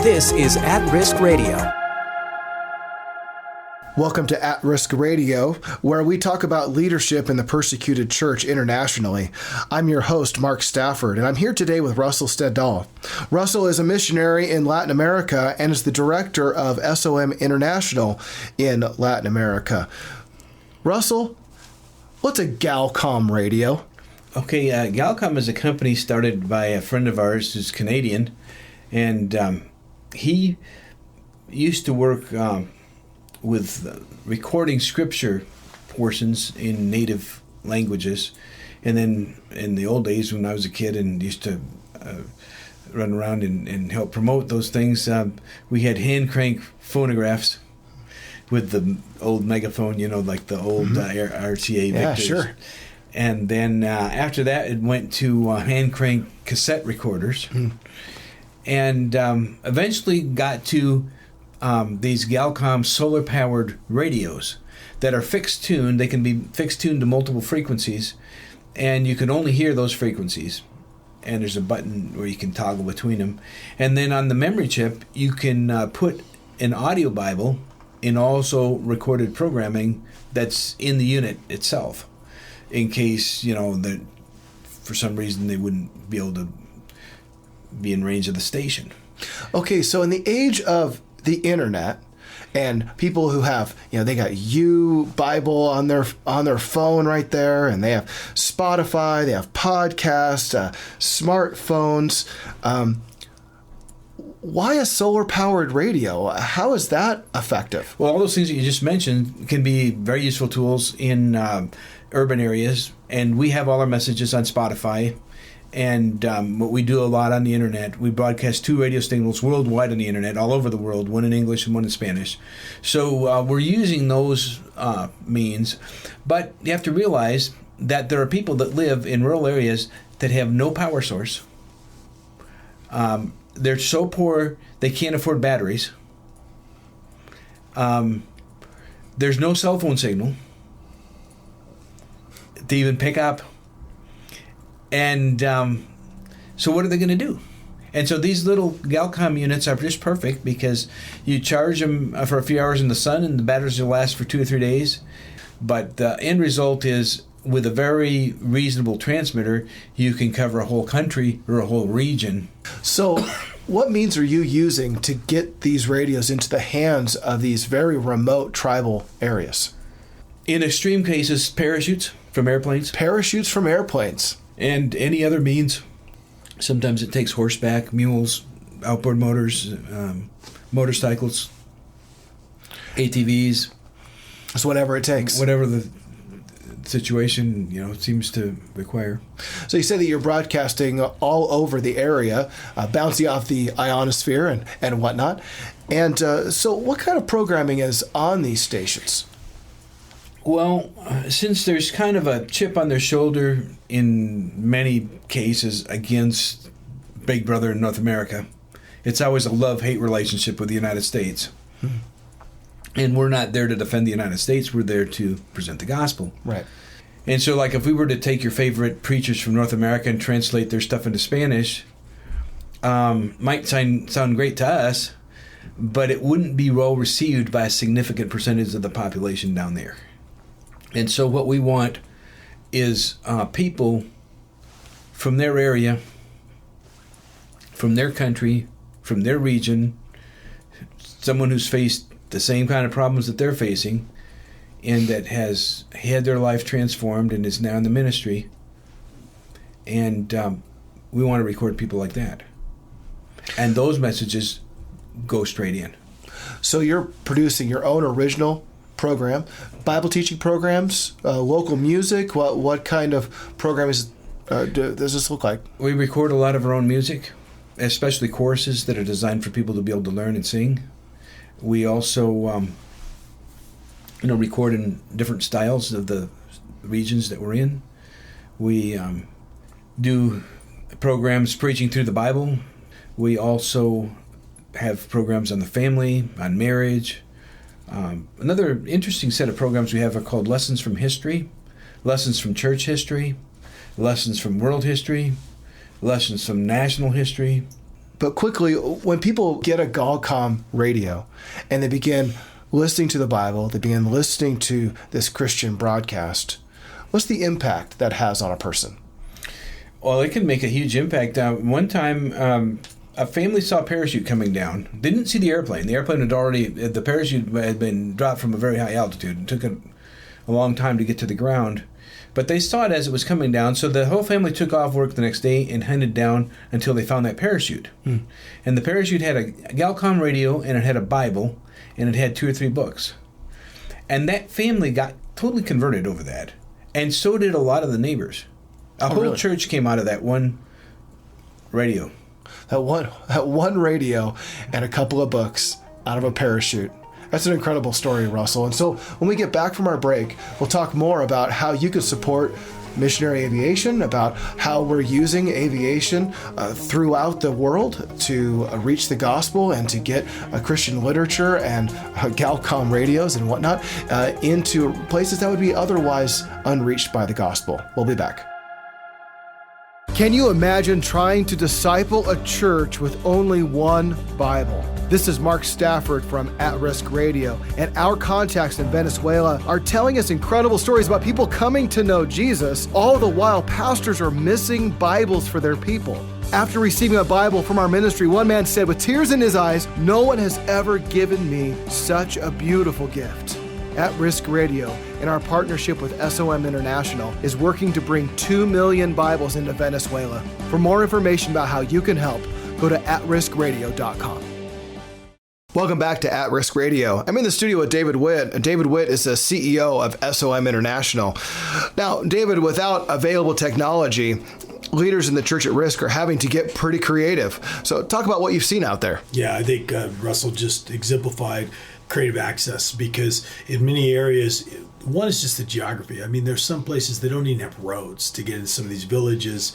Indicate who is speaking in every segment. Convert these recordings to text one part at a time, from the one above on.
Speaker 1: This is At Risk Radio.
Speaker 2: Welcome to At Risk Radio, where we talk about leadership in the persecuted church internationally. I'm your host, Mark Stafford, and I'm here today with Russell Stendal. Russell is a missionary in Latin America and is the director of SOM International in Latin America. Russell, what's a Galcom radio?
Speaker 3: Okay, Galcom is a company started by a friend of ours who's Canadian, and he used to work with recording scripture portions in native languages. And then in the old days when I was a kid and used to run around and help promote those things, we had hand crank phonographs with the old megaphone, like the old RCA
Speaker 2: Yeah,
Speaker 3: Victors.
Speaker 2: sure.
Speaker 3: And then after that, it went to hand crank cassette recorders. And eventually got to these Galcom solar-powered radios that are fixed-tuned. They can be fixed-tuned to multiple frequencies, and you can only hear those frequencies. And there's a button where you can toggle between them. And then on the memory chip, you can put an audio Bible and also recorded programming that's in the unit itself, in case, that for some reason they wouldn't be able to be in range of the station.
Speaker 2: Okay, so in the age of the internet and people who have, they got Bible on their phone right there, and they have Spotify, they have podcasts, smartphones. Why a solar-powered radio? How is that effective?
Speaker 3: Well, all those things that you just mentioned can be very useful tools in urban areas, and we have all our messages on Spotify. And what we do a lot on the internet, we broadcast 2 radio signals worldwide on the internet, all over the world, one in English and one in Spanish. So we're using those means, but you have to realize that there are people that live in rural areas that have no power source. They're so poor they can't afford batteries. There's no cell phone signal to even pick up. And so what are they going to do? And so these little Galcom units are just perfect because you charge them for a few hours in the sun and the batteries will last for 2 or 3 days. But the end result is, with a very reasonable transmitter, you can cover a whole country or a whole region.
Speaker 2: So what means are you using to get these radios into the hands of these very remote tribal areas?
Speaker 3: In extreme cases, parachutes from airplanes.
Speaker 2: Parachutes from airplanes.
Speaker 3: And any other means. Sometimes it takes horseback, mules, outboard motors, motorcycles, ATVs.
Speaker 2: It's whatever it takes.
Speaker 3: Whatever the situation, seems to require.
Speaker 2: So you say that you're broadcasting all over the area, bouncing off the ionosphere and whatnot. And so what kind of programming is on these stations?
Speaker 3: Well, since there's kind of a chip on their shoulder in many cases against Big Brother in North America, it's always a love-hate relationship with the United States. And we're not there to defend the United States, we're there to present the gospel.
Speaker 2: Right.
Speaker 3: And so, like, if we were to take your favorite preachers from North America and translate their stuff into Spanish, might sound great to us, but it wouldn't be well received by a significant percentage of the population down there. And so what we want is people from their area, from their country, from their region, someone who's faced the same kind of problems that they're facing and that has had their life transformed and is now in the ministry. And we want to record people like that. And those messages go straight in.
Speaker 2: So you're producing your own original program, Bible teaching programs, local music. What kind of program does this look like?
Speaker 3: We record a lot of our own music, especially choruses that are designed for people to be able to learn and sing. We also, record in different styles of the regions that we're in. We do programs preaching through the Bible. We also have programs on the family, on marriage. Another interesting set of programs we have are called Lessons from History, Lessons from Church History, Lessons from World History, Lessons from National History.
Speaker 2: But quickly, when people get a Galcom radio and they begin listening to the Bible, they begin listening to this Christian broadcast, what's the impact that has on a person?
Speaker 3: Well, it can make a huge impact. One time, a family saw a parachute coming down. They didn't see the airplane. The airplane the parachute had been dropped from a very high altitude. It took a long time to get to the ground. But they saw it as it was coming down, so the whole family took off work the next day and headed down until they found that parachute. And the parachute had a Galcom radio, and it had a Bible, and it had 2 or 3 books. And that family got totally converted over that. And so did a lot of the neighbors. A whole
Speaker 2: really?
Speaker 3: church came out of that one radio.
Speaker 2: That one radio and a couple of books out of a parachute. That's an incredible story, Russell. And so when we get back from our break, we'll talk more about how you can support missionary aviation, about how we're using aviation throughout the world to reach the gospel and to get Christian literature and Galcom radios and whatnot into places that would be otherwise unreached by the gospel. We'll be back. Can you imagine trying to disciple a church with only one Bible? This is Mark Stafford from At Risk Radio, and our contacts in Venezuela are telling us incredible stories about people coming to know Jesus, all the while pastors are missing Bibles for their people. After receiving a Bible from our ministry, one man said with tears in his eyes, "No one has ever given me such a beautiful gift." At Risk Radio, in our partnership with SOM International, is working to bring 2 million Bibles into Venezuela. For more information about how you can help, go to atriskradio.com. Welcome back to At Risk Radio. I'm in the studio with David Witt. David Witt is the CEO of SOM International. Now, David, without available technology, leaders in the church at risk are having to get pretty creative. So talk about what you've seen out there.
Speaker 4: Yeah, I think Russell just exemplified creative access, because in many areas, one is just the geography. I mean, there's some places that don't even have roads to get into some of these villages.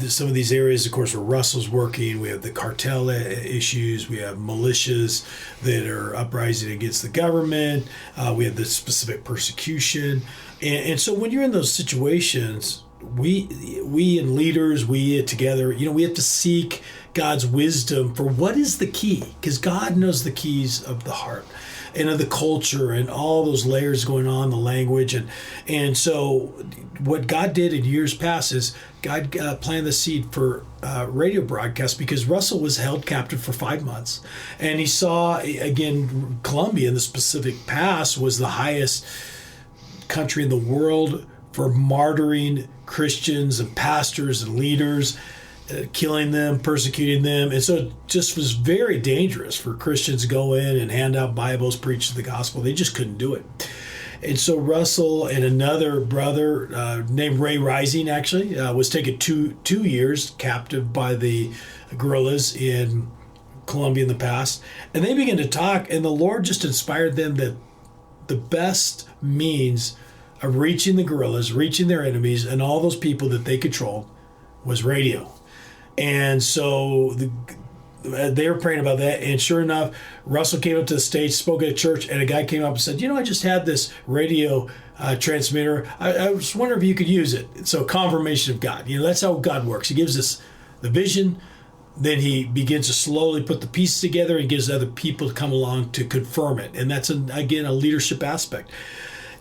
Speaker 4: Some of these areas, of course, where Russell's working, we have the cartel issues, we have militias that are uprising against the government, we have the specific persecution. And so when you're in those situations, we and leaders, we together, we have to seek God's wisdom for what is the key, because God knows the keys of the heart and of the culture and all those layers going on, the language. And so what God did in years past is God planted the seed for radio broadcast, because Russell was held captive for 5 months. And he saw, again, Colombia in the Pacific past was the highest country in the world for martyring Christians and pastors and leaders, killing them, persecuting them. And so it just was very dangerous for Christians to go in and hand out Bibles, preach the gospel. They just couldn't do it. And so Russell and another brother named Ray Rising actually was taken two years captive by the guerrillas in Colombia in the past. And they began to talk, and the Lord just inspired them that the best means of reaching the guerrillas, reaching their enemies, and all those people that they controlled was radio. And so they were praying about that. And sure enough, Russell came up to the stage, spoke at a church, and a guy came up and said, I just had this radio transmitter. I was wondering if you could use it. So confirmation of God. That's how God works. He gives us the vision. Then he begins to slowly put the pieces together and gives other people to come along to confirm it. And that's, again, a leadership aspect.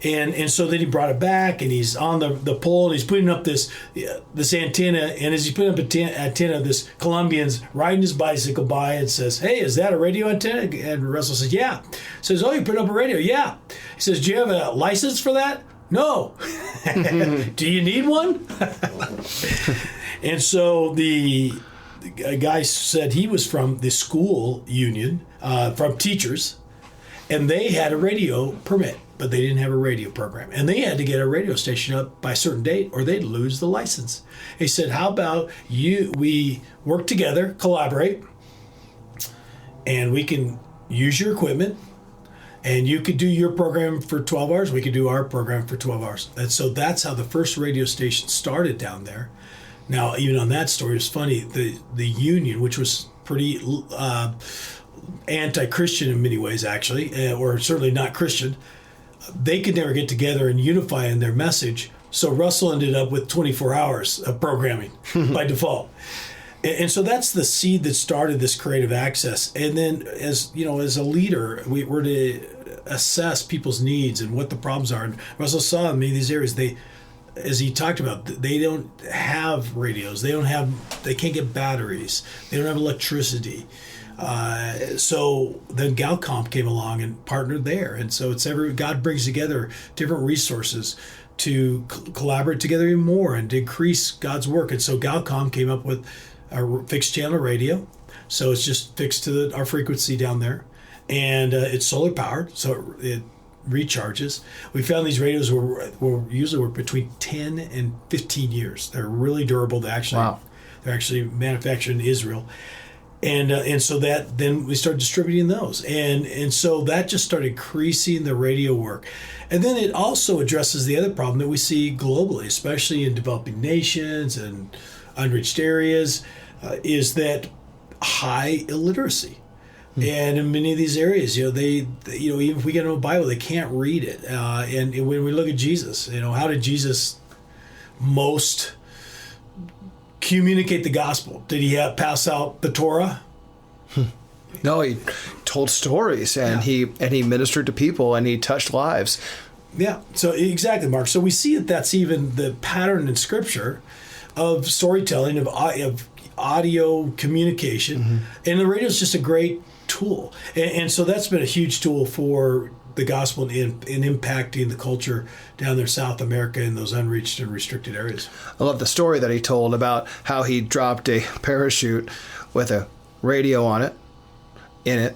Speaker 4: And so then he brought it back, and he's on the pole, and he's putting up this antenna. And as he's putting up antenna, this Colombian's riding his bicycle by and says, "Hey, is that a radio antenna?" And Russell says, "Yeah." He says, "Oh, you put up a radio?" "Yeah." He says, "Do you have a license for that?" "No." "Do you need one?" And so the guy said he was from the school union, from teachers, and they had a radio permit, but they didn't have a radio program. And they had to get a radio station up by a certain date or they'd lose the license. He said, "How about we work together, collaborate, and we can use your equipment, and you could do your program for 12 hours, we could do our program for 12 hours. And so that's how the first radio station started down there. Now, even on that story, it's funny, the union, which was pretty anti-Christian in many ways, actually, or certainly not Christian, they could never get together and unify in their message. So Russell ended up with 24 hours of programming by default. And so that's the seed that started this creative access. And then, as you know, as a leader, we're to assess people's needs and what the problems are. And Russell saw in many of these areas, as he talked about, they don't have radios. They can't get batteries. They don't have electricity. So then Galcomp came along and partnered there. And so God brings together different resources to collaborate together even more and to increase God's work. And so Galcom came up with a fixed channel radio. So it's just fixed to our frequency down there. And it's solar powered, so it recharges. We found these radios will usually work between 10 and 15 years. They're really durable. They're actually manufactured in Israel. And so that then we started distributing those. And so that just started increasing the radio work. And then it also addresses the other problem that we see globally, especially in developing nations and unreached areas, is that high illiteracy. And in many of these areas, even if we get them a Bible, they can't read it. And when we look at Jesus, how did Jesus most communicate the gospel? Did he pass out the Torah?
Speaker 2: No, he told stories, and he ministered to people, and he touched lives.
Speaker 4: Yeah, so exactly, Mark. So we see that's even the pattern in Scripture of storytelling, of audio communication, and the radio is just a great tool. And so that's been a huge tool for the gospel in impacting the culture down there in South America in those unreached and restricted areas.
Speaker 2: I love the story that he told about how he dropped a parachute with a radio in it,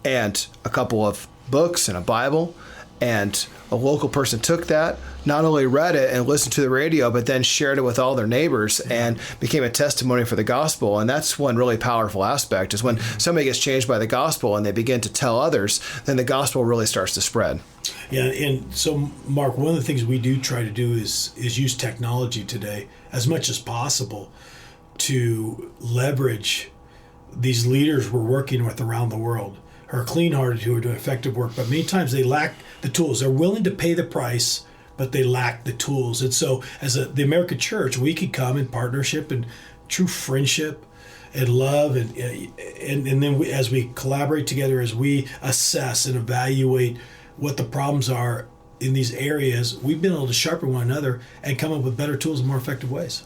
Speaker 2: and a couple of books and a Bible, and a local person took that, not only read it and listened to the radio, but then shared it with all their neighbors and became a testimony for the gospel. And that's one really powerful aspect, is when somebody gets changed by the gospel and they begin to tell others, then the gospel really starts to spread.
Speaker 4: Yeah, and so, Mark, one of the things we do try to do is use technology today as much as possible to leverage these leaders we're working with around the world, who are clean-hearted, who are doing effective work, but many times they lack the tools. They're willing to pay the price, but they lack the tools. And so as the American church, we could come in partnership and true friendship and love, and then as we collaborate together, as we assess and evaluate what the problems are in these areas, we've been able to sharpen one another and come up with better tools and more effective ways.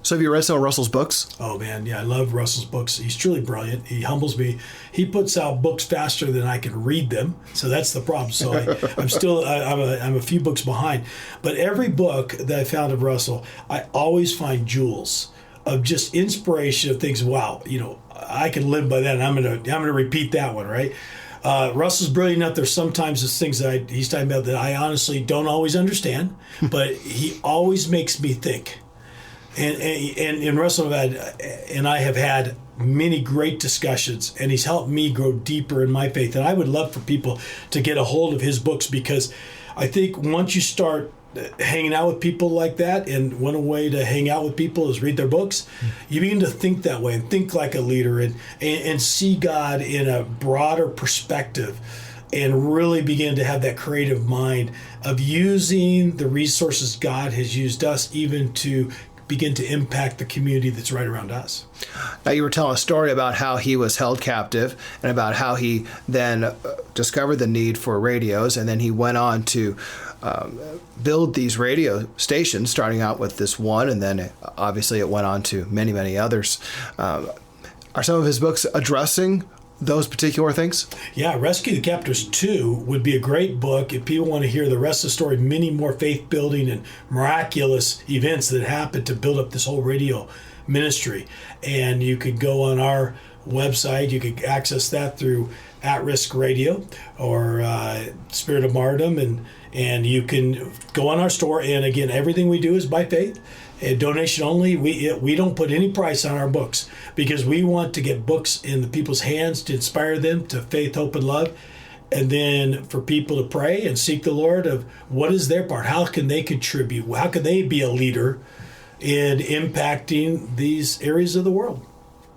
Speaker 2: So have you read some of Russell's books?
Speaker 4: Oh, man, yeah, I love Russell's books. He's truly brilliant. He humbles me. He puts out books faster than I can read them, so that's the problem. So I'm a few books behind. But every book that I found of Russell, I always find jewels of just inspiration of things. Wow, I can live by that, and I'm gonna repeat that one, right? Russell's brilliant enough. There's sometimes there's things that he's talking about that I honestly don't always understand, but he always makes me think. And Russell and I have had many great discussions, and he's helped me grow deeper in my faith. And I would love for people to get a hold of his books, because I think once you start hanging out with people like that, and one way to hang out with people is read their books, you begin to think that way and think like a leader and see God in a broader perspective, and really begin to have that creative mind of using the resources God has used us even to begin to impact the community that's right around us.
Speaker 2: Now, you were telling a story about how he was held captive and about how he then discovered the need for radios, and then he went on to build these radio stations, starting out with this one, and then obviously it went on to many, many others. Are some of his books addressing those particular things?
Speaker 4: Yeah, Rescue the Captors 2 would be a great book if people want to hear the rest of the story, many more faith-building and miraculous events that happened to build up this whole radio ministry. And you could go on our website. You could access that through At Risk Radio or Spirit of Martyrdom, and you can go on our store. And again, everything we do is by faith. Donation only. We don't put any price on our books, because we want to get books in the people's hands to inspire them to faith, hope, and love, and then for people to pray and seek the Lord of what is their part. How can they contribute? How can they be a leader in impacting these areas of the world?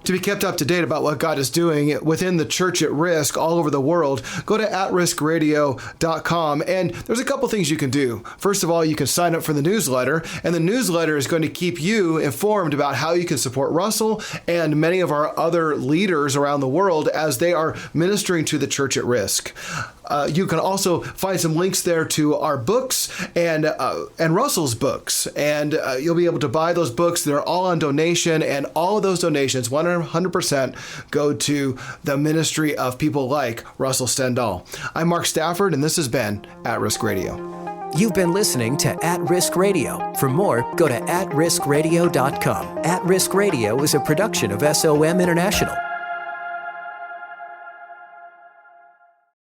Speaker 2: To be kept up to date about what God is doing within the church at risk all over the world, go to atriskradio.com, and there's a couple things you can do. First of all, you can sign up for the newsletter, and the newsletter is going to keep you informed about how you can support Russell and many of our other leaders around the world as they are ministering to the church at risk. You can also find some links there to our books and Russell's books, and you'll be able to buy those books. They're all on donation, and all of those donations, 100%, go to the ministry of people like Russell Stendal. I'm Mark Stafford, and this has been At Risk Radio.
Speaker 1: You've been listening to At Risk Radio. For more, go to atriskradio.com. At Risk Radio is a production of SOM International.